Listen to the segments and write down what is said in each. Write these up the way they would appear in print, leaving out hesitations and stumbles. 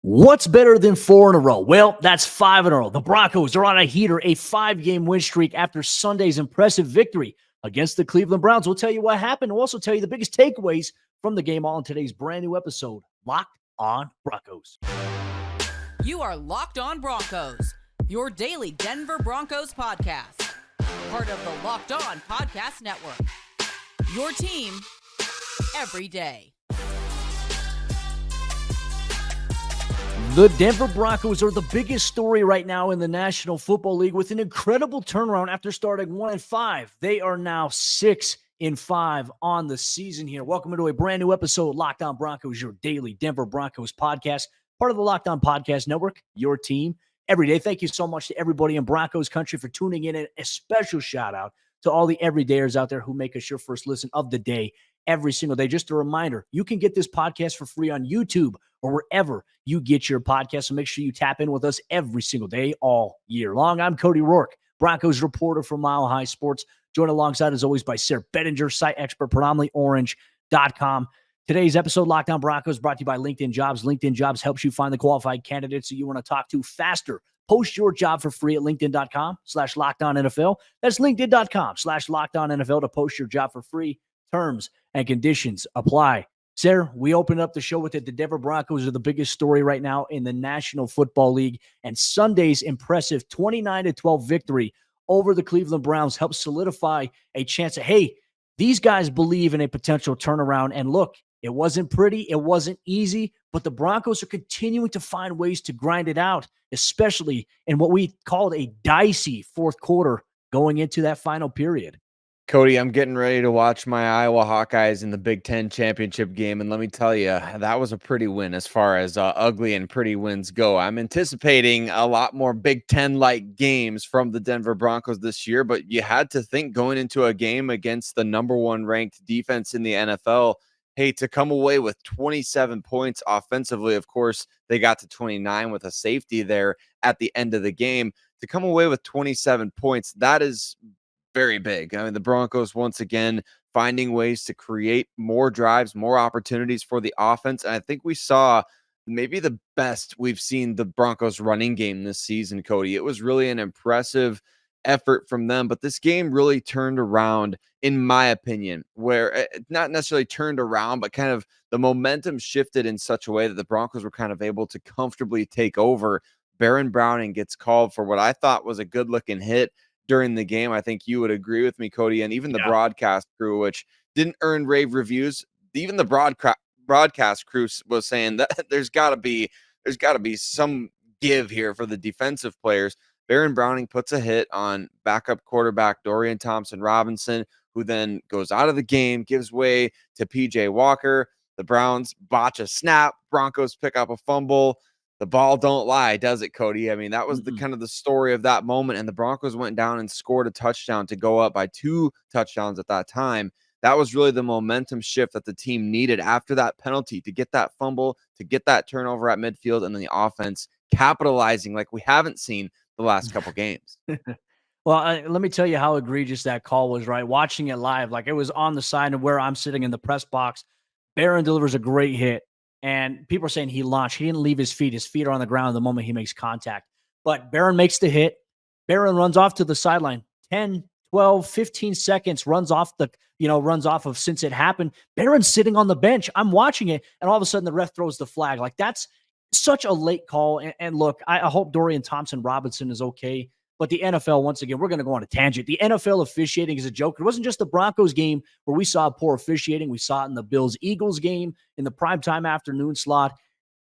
What's better than 4 in a row? Well, that's 5 in a row. The Broncos are on a heater, a 5-game win streak after Sunday's impressive victory against the Cleveland Browns. We'll tell you what happened. We'll also tell you the biggest takeaways from the game all in today's brand new episode, Locked on Broncos. You are Locked on Broncos, your daily Denver Broncos podcast. Part of the Locked on Podcast Network. Your team every day. The Denver Broncos are the biggest story right now in the National Football League with an incredible turnaround after starting 1-5. They are now 6-5 on the season here. Welcome to a brand new episode of Locked on Broncos, your daily Denver Broncos podcast, part of the Locked on Podcast Network, your team every day. Thank you so much to everybody in Broncos Country for tuning in, and a special shout out to all the everydayers out there who make us your first listen of the day every single day. Just a reminder, you can get this podcast for free on YouTube or wherever you get your podcast. So make sure you tap in with us every single day, all year long. I'm Cody Roark, Broncos reporter for Mile High Sports, joined alongside, as always, by Sayre, Bedinger, site expert, predominantlyorange.com. Today's episode, Locked on Broncos, brought to you by LinkedIn Jobs. LinkedIn Jobs helps you find the qualified candidates that you want to talk to faster. Post your job for free at linkedin.com/LockedOnNFL. That's linkedin.com/LockedOnNFL to post your job for free. Terms and conditions apply. Sayre, we opened up the show with it. The Denver Broncos are the biggest story right now in the National Football League, and Sunday's impressive 29-12 victory over the Cleveland Browns helped solidify a chance of, hey, these guys believe in a potential turnaround. And look, it wasn't pretty, it wasn't easy, but the Broncos are continuing to find ways to grind it out, especially in what we called a dicey fourth quarter going into that final period. Cody, I'm getting ready to watch my Iowa Hawkeyes in the Big Ten championship game, and let me tell you, that was a pretty win as far as ugly and pretty wins go. I'm anticipating a lot more Big Ten-like games from the Denver Broncos this year, but you had to think going into a game against the number one ranked defense in the NFL, hey, to come away with 27 points offensively. Of course, they got to 29 with a safety there at the end of the game. To come away with 27 points, that is very big. I mean, the Broncos, once again, finding ways to create more drives, more opportunities for the offense. And I think we saw maybe the best we've seen the Broncos running game this season, Cody. It was really an impressive effort from them, but this game really turned around, in my opinion, where it not necessarily turned around, but kind of the momentum shifted in such a way that the Broncos were kind of able to comfortably take over. Baron Browning gets called for what I thought was a good looking hit during the game. I think you would agree with me, Cody, and even the broadcast crew, which didn't earn rave reviews. Even the broadcast crew was saying that there's got to be some give here for the defensive players. Baron Browning puts a hit on backup quarterback Dorian Thompson-Robinson, who then goes out of the game, gives way to PJ Walker. The Browns botch a snap. Broncos pick up a fumble. The ball don't lie, does it, Cody? I mean, that was the kind of the story of that moment. And the Broncos went down and scored a touchdown to go up by 2 touchdowns at that time. That was really the momentum shift that the team needed after that penalty to get that fumble, to get that turnover at midfield, and then the offense capitalizing like we haven't seen the last couple games. Well, let me tell you how egregious that call was, right? Watching it live, like it was on the side of where I'm sitting in the press box. Baron delivers a great hit. And people are saying he launched. He didn't leave his feet. His feet are on the ground the moment he makes contact. But Baron makes the hit. Baron runs off to the sideline. 10, 12, 15 seconds runs off of since it happened. Baron's sitting on the bench. I'm watching it, and all of a sudden the ref throws the flag. Like, that's such a late call. And look, I hope Dorian Thompson-Robinson is okay. But the NFL, once again, we're going to go on a tangent. The NFL officiating is a joke. It wasn't just the Broncos game where we saw poor officiating. We saw it in the Bills-Eagles game in the primetime afternoon slot.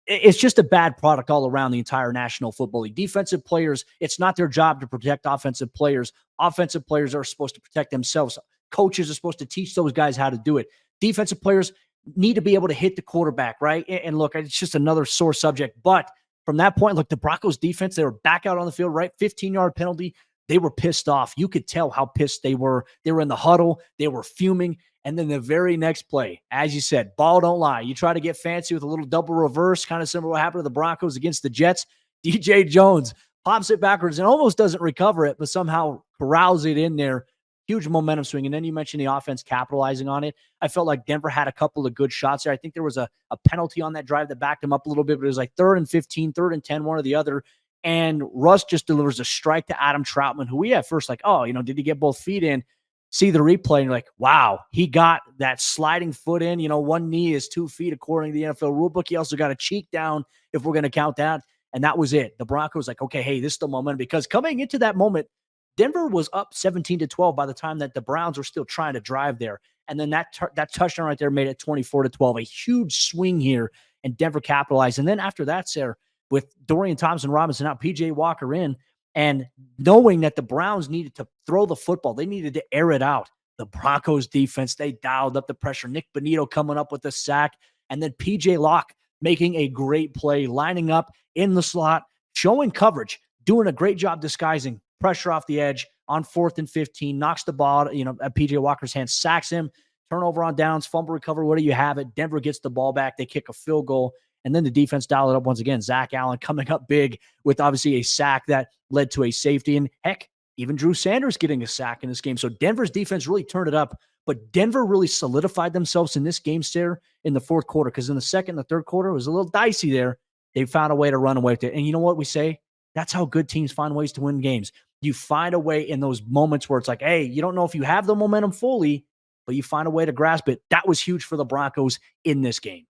It's just a bad product all around the entire National Football League. Defensive players, it's not their job to protect offensive players. Offensive players are supposed to protect themselves. Coaches are supposed to teach those guys how to do it. Defensive players need to be able to hit the quarterback, right? And look, it's just another sore subject. But from that point, look, the Broncos defense, they were back out on the field, right? 15-yard penalty. They were pissed off. You could tell how pissed they were. They were in the huddle. They were fuming. And then the very next play, as you said, ball don't lie. You try to get fancy with a little double reverse, kind of similar to what happened to the Broncos against the Jets. DJ Jones pops it backwards and almost doesn't recover it, but somehow corrals it in there. huge momentum swing. And then you mentioned the offense capitalizing on it. I felt like Denver had a couple of good shots there. I think there was a penalty on that drive that backed them up a little bit, but it was like 3rd and 15, 3rd and 10, one or the other. And Russ just delivers a strike to Adam Troutman, who we at first like, oh, did he get both feet in? See the replay and you're like, wow, he got that sliding foot in. One knee is 2 feet according to the NFL rulebook. He also got a cheek down if we're going to count that. And that was it. The Broncos like, okay, hey, this is the momentum, because coming into that moment, Denver was up 17-12 by the time that the Browns were still trying to drive there. And then that touchdown right there made it 24-12, a huge swing here, and Denver capitalized. And then after that, Sayre, with Dorian Thompson-Robinson out, PJ Walker in, and knowing that the Browns needed to throw the football, they needed to air it out. The Broncos defense, they dialed up the pressure. Nick Bonito coming up with a sack, and then PJ Locke making a great play, lining up in the slot, showing coverage, doing a great job disguising pressure off the edge on 4th and 15, knocks the ball, at PJ Walker's hand, sacks him, turnover on downs, fumble recovery, whatever you have it. Denver gets the ball back. They kick a field goal. And then the defense dialed it up once again. Zach Allen coming up big with obviously a sack that led to a safety. And heck, even Drew Sanders getting a sack in this game. So Denver's defense really turned it up. But Denver really solidified themselves in this game, Sayre, in the 4th quarter. Because in the 2nd and the 3rd quarter, it was a little dicey there. They found a way to run away with it. And you know what we say? That's how good teams find ways to win games. You find a way in those moments where it's like, hey, you don't know if you have the momentum fully, but you find a way to grasp it. That was huge for the Broncos in this game.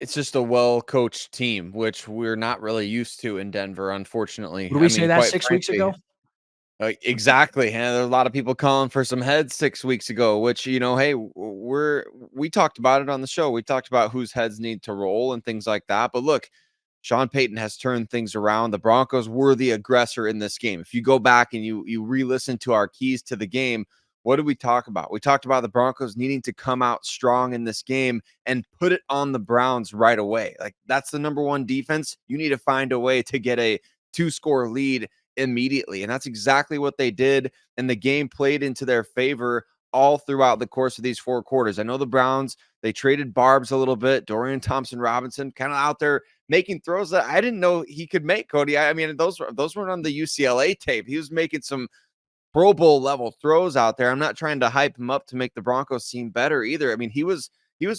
It's just a well-coached team, which we're not really used to in Denver, unfortunately. Would we say that 6 weeks ago? Exactly. And there are a lot of people calling for some heads 6 weeks ago, which, hey, we talked about it on the show. We talked about whose heads need to roll and things like that. But look, Sean Payton has turned things around. The Broncos were the aggressor in this game. If you go back and you re-listen to our keys to the game, what did we talk about? We talked about the Broncos needing to come out strong in this game and put it on the Browns right away. Like, that's the number one defense. You need to find a way to get a 2-score lead immediately. And that's exactly what they did. And the game played into their favor all throughout the course of these 4 quarters. I know the Browns, they traded Barbs a little bit. Dorian Thompson-Robinson kind of out there making throws that I didn't know he could make, Cody. I mean, those weren't on the UCLA tape. He was making some Pro Bowl level throws out there. I'm not trying to hype him up to make the Broncos seem better either. I mean, he was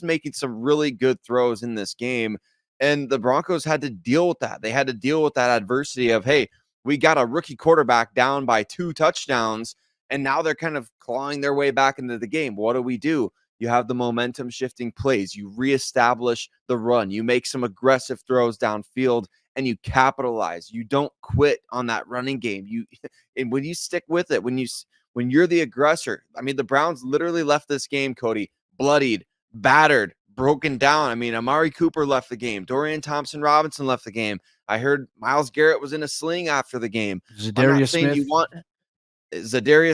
making some really good throws in this game, and the Broncos had to deal with that. They had to deal with that adversity of, hey, we got a rookie quarterback down by 2 touchdowns, and now they're kind of clawing their way back into the game. What do? You have the momentum shifting plays. You reestablish the run. You make some aggressive throws downfield, and you capitalize. You don't quit on that running game. And when you stick with it, when you're the aggressor, I mean, the Browns literally left this game, Cody, bloodied, battered, broken down. I mean, Amari Cooper left the game. Dorian Thompson-Robinson left the game. I heard Myles Garrett was in a sling after the game. Zadarius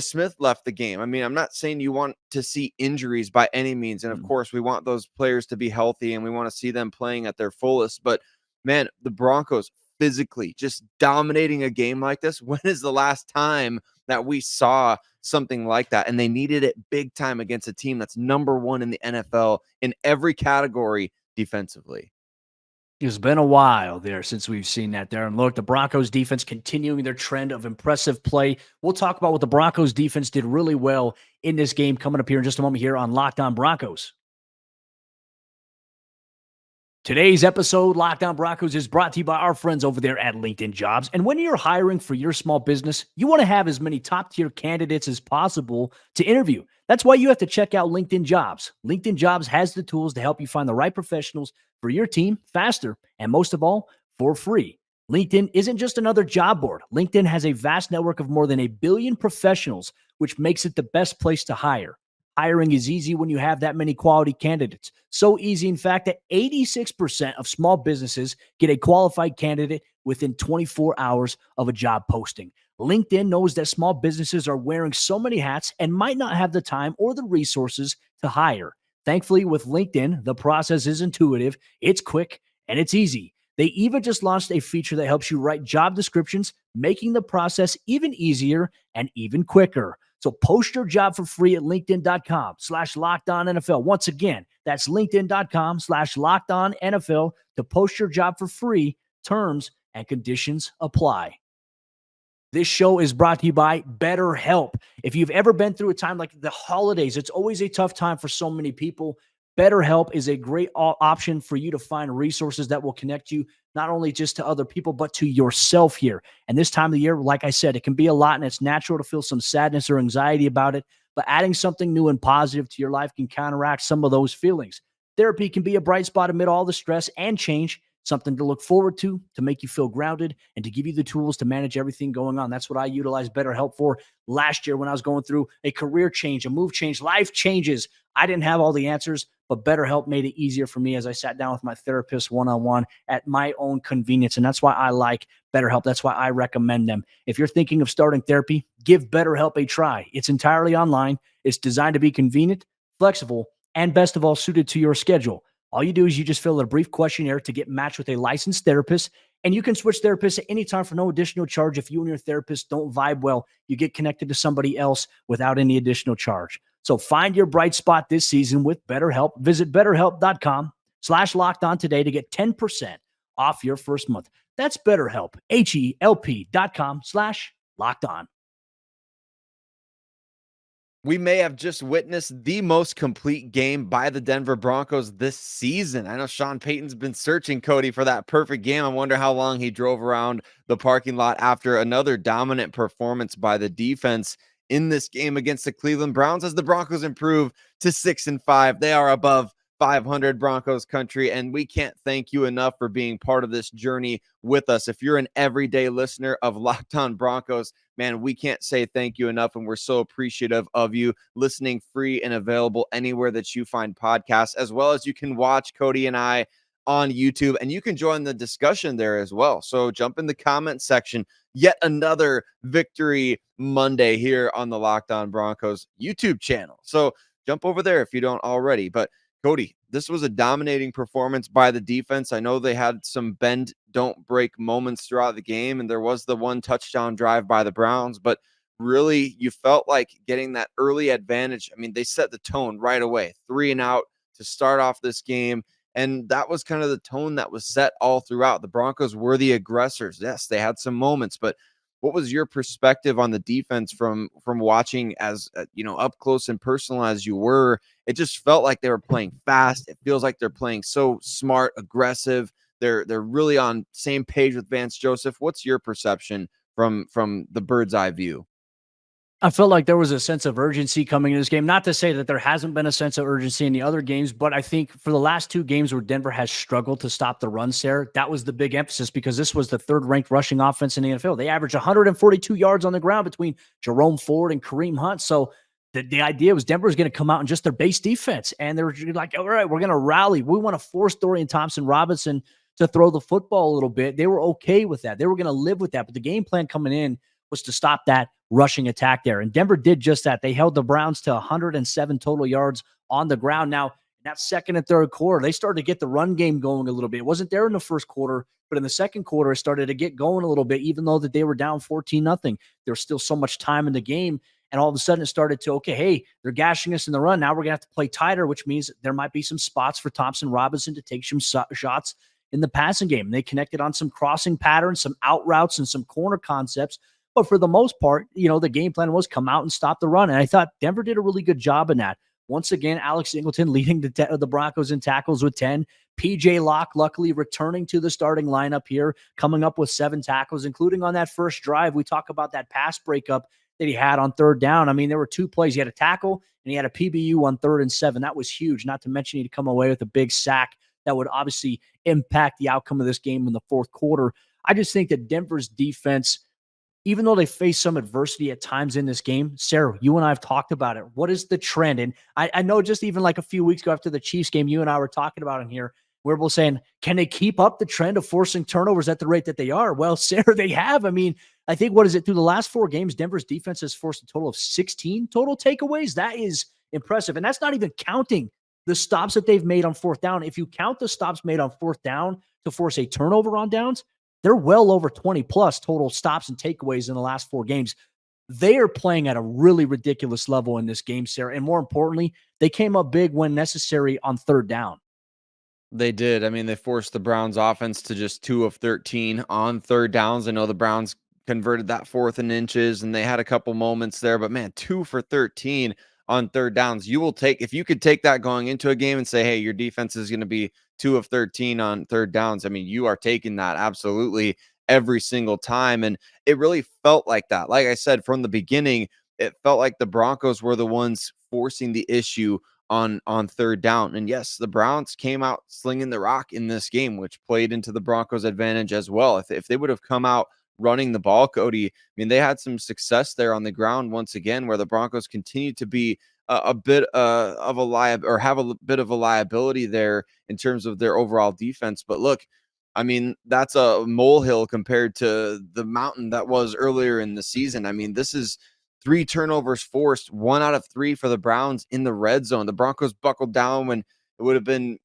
Smith left the game. I mean, I'm not saying you want to see injuries by any means. And of course, we want those players to be healthy and we want to see them playing at their fullest. But man, the Broncos physically just dominating a game like this. When is the last time that we saw something like that? And they needed it big time against a team that's number 1 in the NFL in every category defensively. It's been a while there since we've seen that there. And look, the Broncos defense continuing their trend of impressive play. We'll talk about what the Broncos defense did really well in this game coming up here in just a moment here on Locked On Broncos. Today's episode, Locked On Broncos, is brought to you by our friends over there at LinkedIn Jobs. And when you're hiring for your small business, you want to have as many top-tier candidates as possible to interview. That's why you have to check out LinkedIn Jobs. LinkedIn Jobs has the tools to help you find the right professionals for your team faster, and most of all, for free. LinkedIn isn't just another job board. LinkedIn has a vast network of more than 1 billion professionals, which makes it the best place to hire. Hiring is easy when you have that many quality candidates. So easy, in fact, that 86% of small businesses get a qualified candidate within 24 hours of a job posting. LinkedIn knows that small businesses are wearing so many hats and might not have the time or the resources to hire. Thankfully, with LinkedIn, the process is intuitive, it's quick, and it's easy. They even just launched a feature that helps you write job descriptions, making the process even easier and even quicker. So post your job for free at linkedin.com/LockedOnNFL. Once again, that's linkedin.com/LockedOnNFL to post your job for free. Terms and conditions apply. This show is brought to you by BetterHelp. If you've ever been through a time like the holidays, it's always a tough time for so many people. BetterHelp is a great option for you to find resources that will connect you not only just to other people, but to yourself here. And this time of the year, like I said, it can be a lot, and it's natural to feel some sadness or anxiety about it. But adding something new and positive to your life can counteract some of those feelings. Therapy can be a bright spot amid all the stress and change, something to look forward to make you feel grounded, and to give you the tools to manage everything going on. That's what I utilized BetterHelp for last year when I was going through a career change, a move change, life changes. I didn't have all the answers, but BetterHelp made it easier for me as I sat down with my therapist one-on-one at my own convenience. And that's why I like BetterHelp. That's why I recommend them. If you're thinking of starting therapy, give BetterHelp a try. It's entirely online. It's designed to be convenient, flexible, and best of all, suited to your schedule. All you do is you just fill out a brief questionnaire to get matched with a licensed therapist, and you can switch therapists at any time for no additional charge. If you and your therapist don't vibe well, you get connected to somebody else without any additional charge. So find your bright spot this season with BetterHelp. Visit BetterHelp.com/lockedon today to get 10% off your first month. That's BetterHelp, HELP.com/lockedon. We may have just witnessed the most complete game by the Denver Broncos this season. I know Sean Payton's been searching, Cody, for that perfect game. I wonder how long he drove around the parking lot after another dominant performance by the defense in this game against the Cleveland Browns as the Broncos improve to 6-5. They are above 500, Broncos Country, and we can't thank you enough for being part of this journey with us. If you're an everyday listener of Locked On Broncos, man, we can't say thank you enough, and we're so appreciative of you listening free and available anywhere that you find podcasts, as well as you can watch Cody and I on YouTube, and you can join the discussion there as well. So jump in the comment section. Yet another victory Monday here on the Locked On Broncos YouTube channel. So jump over there if you don't already. But Cody, this was a dominating performance by the defense. I know they had some bend, don't break moments throughout the game, and there was the one touchdown drive by the Browns, but really you felt like getting that early advantage. I mean, they set the tone right away, 3 and out to start off this game, and that was kind of the tone that was set all throughout. The Broncos were the aggressors. Yes, they had some moments, but what was your perspective on the defense from watching as up close and personal as you were? It just felt like they were playing fast. It feels like they're playing so smart, aggressive. They're really on same page with Vance Joseph. What's your perception from the bird's eye view? I felt like there was a sense of urgency coming into this game. Not to say that there hasn't been a sense of urgency in the other games, but I think for the last 2 games where Denver has struggled to stop the run, Sayre, that was the big emphasis because this was the 3rd-ranked rushing offense in the NFL. They averaged 142 yards on the ground between Jerome Ford and Kareem Hunt. So the idea was Denver was going to come out in just their base defense, and they were like, all right, we're going to rally. We want to force Dorian Thompson-Robinson to throw the football a little bit. They were okay with that. They were going to live with that, but the game plan coming in was to stop that rushing attack there. And Denver did just that. They held the Browns to 107 total yards on the ground. Now, in that second and third quarter, they started to get the run game going a little bit. It wasn't there in the first quarter, but in the second quarter, it started to get going a little bit, even though that they were down 14-0. There was still so much time in the game. And all of a sudden it started to, okay, hey, they're gashing us in the run. Now we're going to have to play tighter, which means there might be some spots for Thompson-Robinson to take some shots in the passing game. And they connected on some crossing patterns, some out routes, and some corner concepts. But for the most part, the game plan was come out and stop the run. And I thought Denver did a really good job in that. Once again, Alex Singleton leading the Broncos in tackles with 10. PJ Locke, luckily, returning to the starting lineup here, coming up with 7 tackles, including on that first drive. We talk about that pass breakup that he had on 3rd down. I mean, there were 2 plays. He had a tackle, and he had a PBU on 3rd and 7. That was huge, not to mention he'd come away with a big sack that would obviously impact the outcome of this game in the 4th quarter. I just think that Denver's defense, even though they face some adversity at times in this game, Sayre, you and I have talked about it. What is the trend? And I know just even like a few weeks ago after the Chiefs game, you and I were talking about in here, we're both saying, can they keep up the trend of forcing turnovers at the rate that they are? Well, Sayre, they have. I mean, I think, what is it, through the last 4 games, Denver's defense has forced a total of 16 total takeaways. That is impressive. And that's not even counting the stops that they've made on 4th down. If you count the stops made on 4th down to force a turnover on downs, they're well over 20 plus total stops and takeaways in the last 4 games. They are playing at a really ridiculous level in this game, Sayre. And more importantly, they came up big when necessary on 3rd down. They did. I mean, they forced the Browns offense to just 2 of 13 on 3rd downs. I know the Browns converted that 4th and inches, and they had a couple moments there, but man, 2 for 13 on third downs. You will take, if you could take that going into a game and say, hey, your defense is going to be 2 of 13 on third downs. I mean, you are taking that absolutely every single time. And it really felt like that. Like I said, from the beginning, it felt like the Broncos were the ones forcing the issue on third down. And yes, the Browns came out slinging the rock in this game, which played into the Broncos' advantage as well. If they would have come out running the ball, Cody, I mean, they had some success there on the ground once again, where the Broncos continue to be a bit of a or have a bit of a liability there in terms of their overall defense. But look, I mean, that's a molehill compared to the mountain that was earlier in the season. I mean, this is 3 turnovers forced, 1 out of 3 for the Browns in the red zone. The Broncos buckled down when it would have been,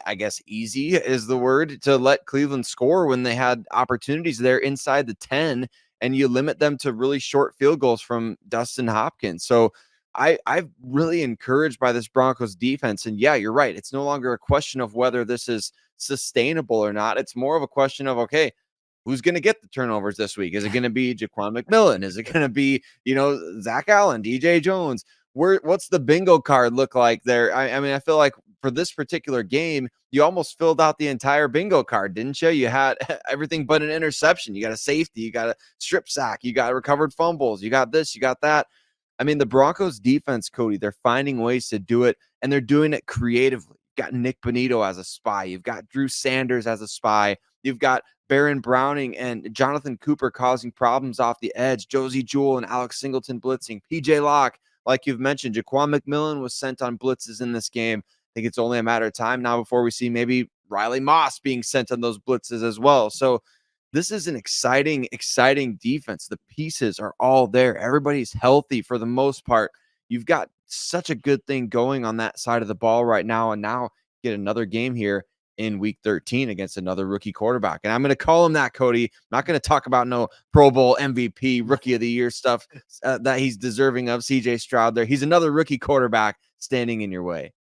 I guess easy is the word, to let Cleveland score when they had opportunities there inside the 10, and you limit them to really short field goals from Dustin Hopkins. So I'm really encouraged by this Broncos defense. And yeah, you're right. It's no longer a question of whether this is sustainable or not. It's more of a question of, okay, who's going to get the turnovers this week? Is it going to be Jaquan McMillan? Is it going to be, Zach Allen, DJ Jones? What's the bingo card look like there? I mean, I feel like for this particular game, you almost filled out the entire bingo card, didn't you? You had everything but an interception. You got a safety, you got a strip sack, you got recovered fumbles, you got this, you got that. I mean, the Broncos defense, Cody, they're finding ways to do it, and they're doing it creatively. You've got Nick Bonito as a spy. You've got Drew Sanders as a spy. You've got Baron Browning and Jonathan Cooper causing problems off the edge. Josie Jewell and Alex Singleton blitzing. PJ Locke, like you've mentioned, Jaquan McMillan was sent on blitzes in this game. I think it's only a matter of time now before we see maybe Riley Moss being sent on those blitzes as well. So this is an exciting defense. The pieces are all there. Everybody's healthy for the most part. You've got such a good thing going on that side of the ball right now. And now get another game here in week 13 against another rookie quarterback. And I'm going to call him that, Cody. I'm not going to talk about no Pro Bowl MVP, rookie of the year stuff that he's deserving of. CJ Stroud there. He's another rookie quarterback standing in your way.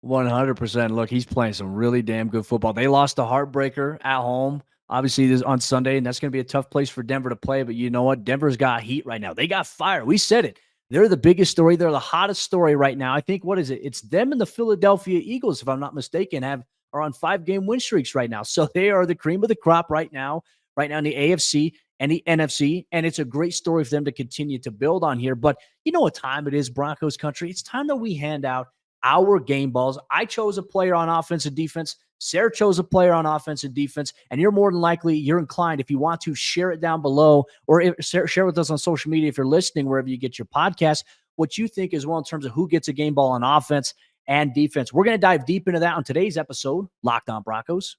100%. Look, he's playing some really damn good football. They lost a heartbreaker at home, obviously, this on Sunday, and that's going to be a tough place for Denver to play. But you know what? Denver's got heat right now. They got fire. We said it. They're the biggest story. They're the hottest story right now. I think, what is it? It's them and the Philadelphia Eagles, if I'm not mistaken, are on 5-game win streaks right now. So they are the cream of the crop right now in the AFC and the NFC. And it's a great story for them to continue to build on here. But you know what time it is, Broncos country? It's time that we hand out our game balls. I chose a player on offense and defense. Sayre chose a player on offense and defense, and you're more than likely, you're inclined, if you want to, share it down below, or share with us on social media if you're listening, wherever you get your podcast, what you think as well in terms of who gets a game ball on offense and defense. We're going to dive deep into that on today's episode, Locked On Broncos.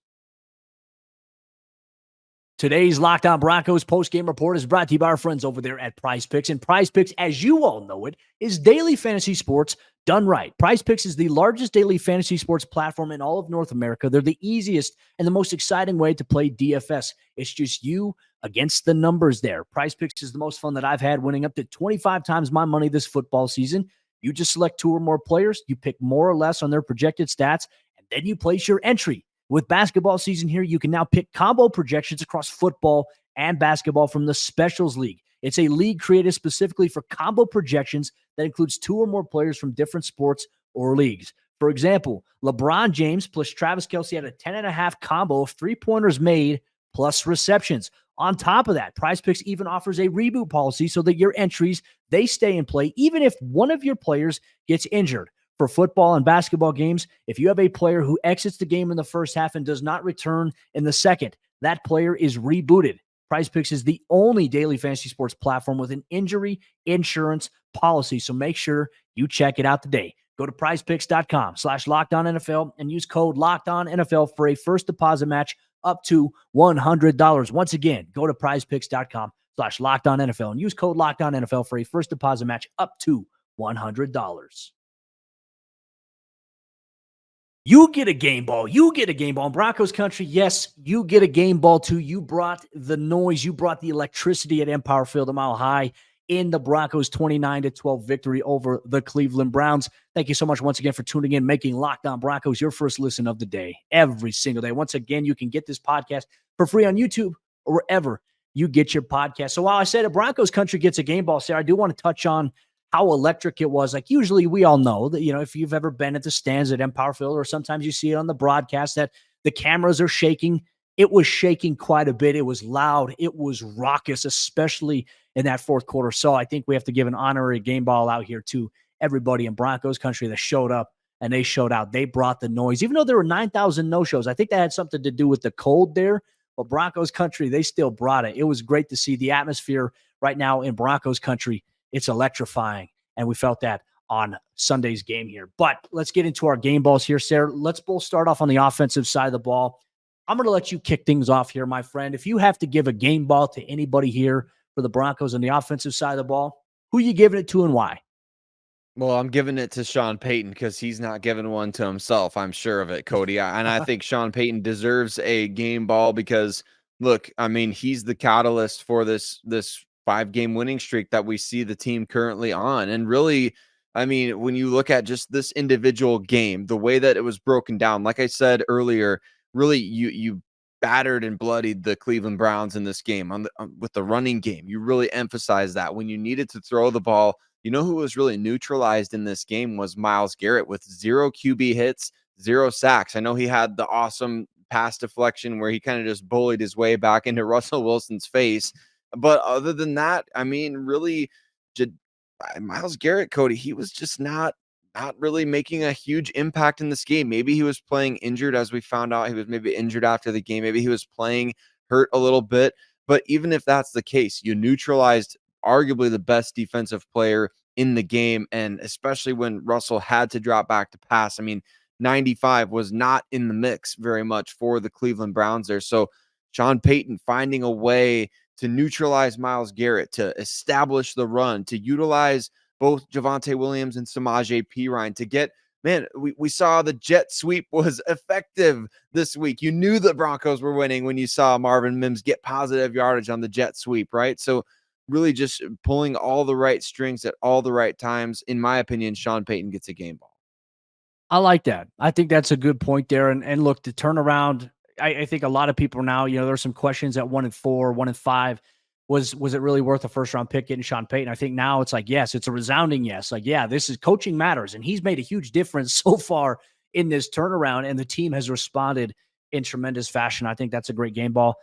Today's Locked On Broncos post-game report is brought to you by our friends over there at PrizePicks. And PrizePicks, as you all know it, is daily fantasy sports done right. PrizePicks is the largest daily fantasy sports platform in all of North America. They're the easiest and the most exciting way to play DFS. It's just you against the numbers there. PrizePicks is the most fun that I've had, winning up to 25 times my money this football season. You just select 2 or more players, you pick more or less on their projected stats, and then you place your entry. With basketball season here, you can now pick combo projections across football and basketball from the Specials League. It's a league created specifically for combo projections that includes 2 or more players from different sports or leagues. For example, LeBron James plus Travis Kelce had a 10.5 combo of 3-pointers made plus receptions. On top of that, PrizePicks even offers a reboot policy so that your entries, they stay in play even if one of your players gets injured. For football and basketball games, if you have a player who exits the game in the first half and does not return in the second, that player is rebooted. PrizePicks is the only daily fantasy sports platform with an injury insurance policy, so make sure you check it out today. Go to prizepicks.com/LockedOnNFL and use code LockedOnNFL for a first deposit match up to $100. Once again, go to prizepicks.com/LockedOnNFL and use code LockedOnNFL for a first deposit match up to $100. You get a game ball. You get a game ball. In Broncos country, yes, you get a game ball too. You brought the noise. You brought the electricity at Empire Field a mile high in the Broncos' 29-12 victory over the Cleveland Browns. Thank you so much once again for tuning in, making Locked On Broncos your first listen of the day every single day. Once again, you can get this podcast for free on YouTube or wherever you get your podcast. So while I said a Broncos Country gets a game ball, Sayre, I do want to touch on how electric it was. Like usually we all know that, if you've ever been at the stands at Empower Field, or sometimes you see it on the broadcast that the cameras are shaking. It was shaking quite a bit. It was loud. It was raucous, especially in that fourth quarter. So I think we have to give an honorary game ball out here to everybody in Broncos Country that showed up and they showed out. They brought the noise, even though there were 9,000 no-shows. I think that had something to do with the cold there, but Broncos Country, they still brought it. It was great to see the atmosphere right now in Broncos Country. It's electrifying, and we felt that on Sunday's game here. But let's get into our game balls here, Sayre. Let's both start off on the offensive side of the ball. I'm going to let you kick things off here, my friend. If you have to give a game ball to anybody here for the Broncos on the offensive side of the ball, who are you giving it to and why? Well, I'm giving it to Sean Payton because he's not giving one to himself. I'm sure of it, Cody. And I think Sean Payton deserves a game ball because, look, I mean, he's the catalyst for this 5-game winning streak that we see the team currently on. And really, I mean, when you look at just this individual game, the way that it was broken down, like I said earlier, really you battered and bloodied the Cleveland Browns in this game with the running game. You really emphasize that when you needed to throw the ball. You know who was really neutralized in this game was Myles Garrett with 0 QB hits, 0 sacks. I know he had the awesome pass deflection where he kind of just bullied his way back into Russell Wilson's face. But other than that, I mean, really, Myles Garrett, Cody, he was just not really making a huge impact in this game. Maybe he was playing injured, as we found out. He was maybe injured after the game. Maybe he was playing hurt a little bit. But even if that's the case, you neutralized arguably the best defensive player in the game. And especially when Russell had to drop back to pass. I mean, 95 was not in the mix very much for the Cleveland Browns there. So Sean Payton finding a way to neutralize Myles Garrett, to establish the run, to utilize both Javonte Williams and Samaje Perine to get, man, we saw the jet sweep was effective this week. You knew the Broncos were winning when you saw Marvin Mims get positive yardage on the jet sweep, right? So really just pulling all the right strings at all the right times. In my opinion, Sean Payton gets a game ball. I like that. I think that's a good point there. And look, the turnaround, I think a lot of people now, there's some questions at 1-4, 1-5. Was it really worth a first round pick getting Sean Payton? I think now it's like, yes, it's a resounding yes. Like, yeah, this is coaching matters. And he's made a huge difference so far in this turnaround. And the team has responded in tremendous fashion. I think that's a great game ball.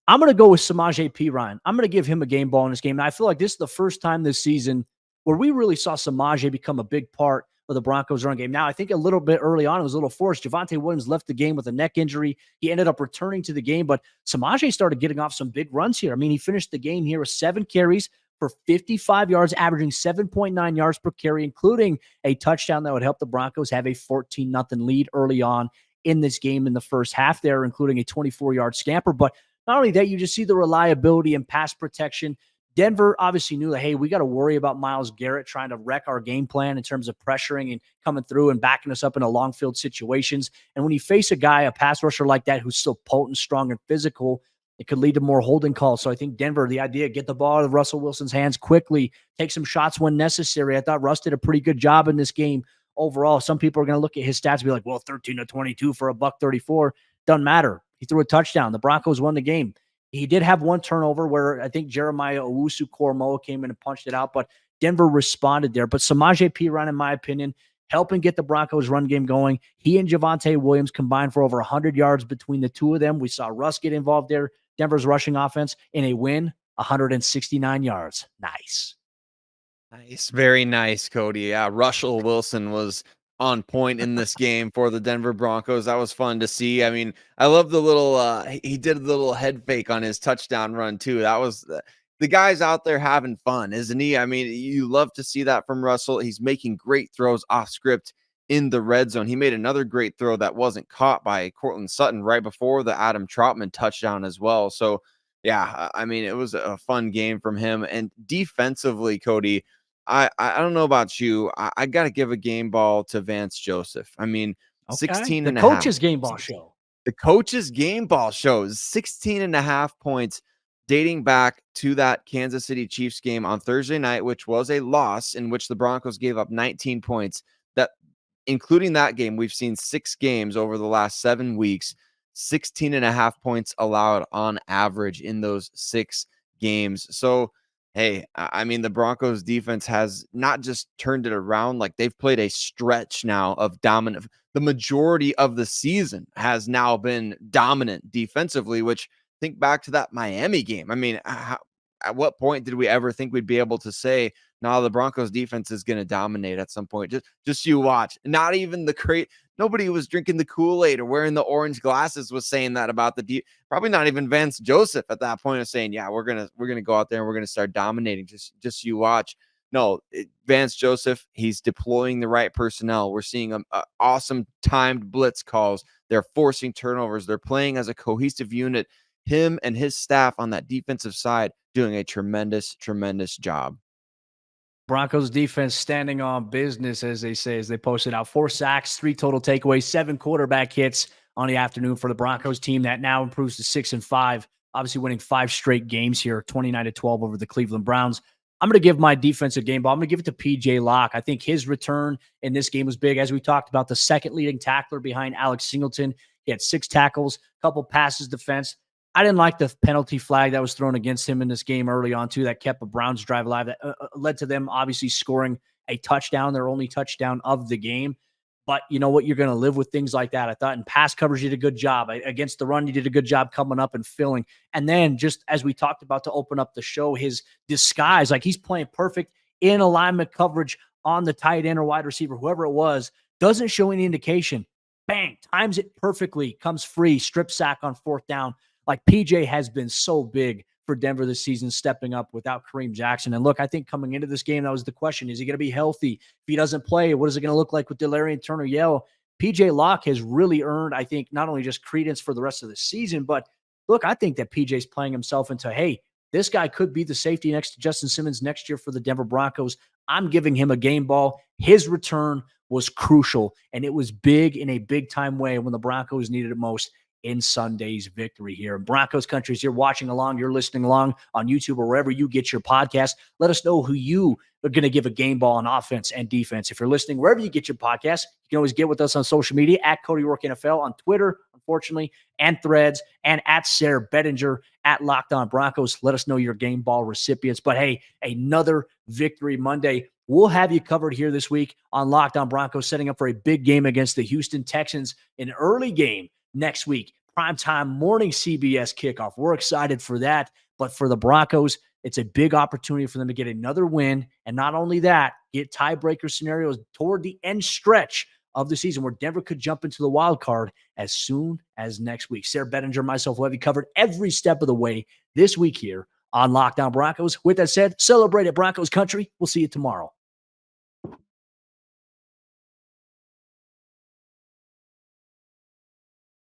I'm going to go with Samaje Perine. I'm going to give him a game ball in this game. And I feel like this is the first time this season where we really saw Samaje become a big part of the Broncos run game. Now, I think a little bit early on, it was a little forced. Javonte Williams left the game with a neck injury. He ended up returning to the game, but Samaje started getting off some big runs here. I mean, he finished the game here with 7 carries for 55 yards, averaging 7.9 yards per carry, including a touchdown that would help the Broncos have a 14-0 lead early on in this game in the first half there, including a 24-yard scamper. But not only that, you just see the reliability and pass protection. Denver obviously knew that, hey, we got to worry about Myles Garrett trying to wreck our game plan in terms of pressuring and coming through and backing us up into long field situations. And when you face a guy, a pass rusher like that, who's still potent, strong, and physical, it could lead to more holding calls. So I think Denver, the idea, get the ball out of Russell Wilson's hands quickly, take some shots when necessary. I thought Russ did a pretty good job in this game overall. Some people are going to look at his stats and be like, well, 13-22 for $134. Doesn't matter. He threw a touchdown. The Broncos won the game. He did have one turnover where I think Jeremiah Owusu-Koramoah came in and punched it out, but Denver responded there. But Samaje Perine, in my opinion, helping get the Broncos run game going. He and Javonte Williams combined for over 100 yards between the two of them. We saw Russ get involved there. Denver's rushing offense in a win, 169 yards. Nice. Nice. Very nice, Cody. Yeah, Russell Wilson was on point in this game for the Denver Broncos. That was fun to see. I mean, I love the little he did a little head fake on his touchdown run too. That was the guy's out there having fun, isn't he? I mean, you love to see that from Russell. He's making great throws off script in the red zone. He made another great throw that wasn't caught by Cortland Sutton right before the Adam Troutman touchdown as well. So, yeah, I mean, it was a fun game from him. And defensively, Cody, I don't know about you. I got to give a game ball to Vance Joseph. I mean, Okay. 16 The and a half. coach's game ball show. The coach's game ball shows 16 and a half points dating back to that Kansas City Chiefs game on Thursday night, which was a loss in which the Broncos gave up 19 points. That, including that game, we've seen 6 games over the last 7 weeks, 16 and a half points allowed on average in those 6 games. So, hey, I mean, the Broncos defense has not just turned it around, like they've played a stretch now of dominant. The majority of the season has now been dominant defensively, which think back to that Miami game. I mean, at what point did we ever think we'd be able to say, no, the Broncos defense is going to dominate at some point? Just you watch. Not even the nobody was drinking the Kool-Aid or wearing the orange glasses was saying that about the probably not even Vance Joseph at that point of saying, yeah, we're gonna go out there and we're gonna start dominating. Just you watch. No, Vance Joseph, he's deploying the right personnel. We're seeing awesome timed blitz calls. They're forcing turnovers. They're playing as a cohesive unit. Him and his staff on that defensive side doing a tremendous, tremendous job. Broncos defense standing on business, as they say, as they posted out 4 sacks, 3 total takeaways, 7 quarterback hits on the afternoon for the Broncos team that now improves to 6-5, obviously winning 5 straight games here, 29-12 over the Cleveland Browns. I'm going to give my defensive game ball. I'm going to give it to PJ Locke. I think his return in this game was big. As we talked about, the second leading tackler behind Alex Singleton. He had 6 tackles, a couple passes defense. I didn't like the penalty flag that was thrown against him in this game early on, too, that kept a Browns drive alive. That led to them obviously scoring a touchdown, their only touchdown of the game. But you know what? You're going to live with things like that. I thought in pass coverage, you did a good job. Against the run, you did a good job coming up and filling. And then just as we talked about to open up the show, his disguise, like he's playing perfect in alignment coverage on the tight end or wide receiver, whoever it was, doesn't show any indication. Bang, times it perfectly, comes free, strip sack on 4th down. Like PJ has been so big for Denver this season, stepping up without Kareem Jackson. And look, I think coming into this game, that was the question. Is he going to be healthy? If he doesn't play, what is it going to look like with Delarian Turner-Yell? PJ Locke has really earned, I think, not only just credence for the rest of the season, but look, I think that PJ's playing himself into, hey, this guy could be the safety next to Justin Simmons next year for the Denver Broncos. I'm giving him a game ball. His return was crucial, and it was big in a big-time way when the Broncos needed it most in Sunday's victory here. Broncos Country, as you're watching along, you're listening along on YouTube or wherever you get your podcast, let us know who you are going to give a game ball on offense and defense. If you're listening wherever you get your podcast, you can always get with us on social media at Cody Roark NFL on Twitter, unfortunately, and Threads, and at Sayre Bedinger at Locked On Broncos. Let us know your game ball recipients. But hey, another Victory Monday. We'll have you covered here this week on Locked On Broncos, setting up for a big game against the Houston Texans, an early game next week, primetime morning CBS kickoff. We're excited for that. But for the Broncos, it's a big opportunity for them to get another win. And not only that, get tiebreaker scenarios toward the end stretch of the season where Denver could jump into the wild card as soon as next week. Sayre Bedinger, myself, will have you covered every step of the way this week here on Locked On Broncos. With that said, celebrate at Broncos Country. We'll see you tomorrow.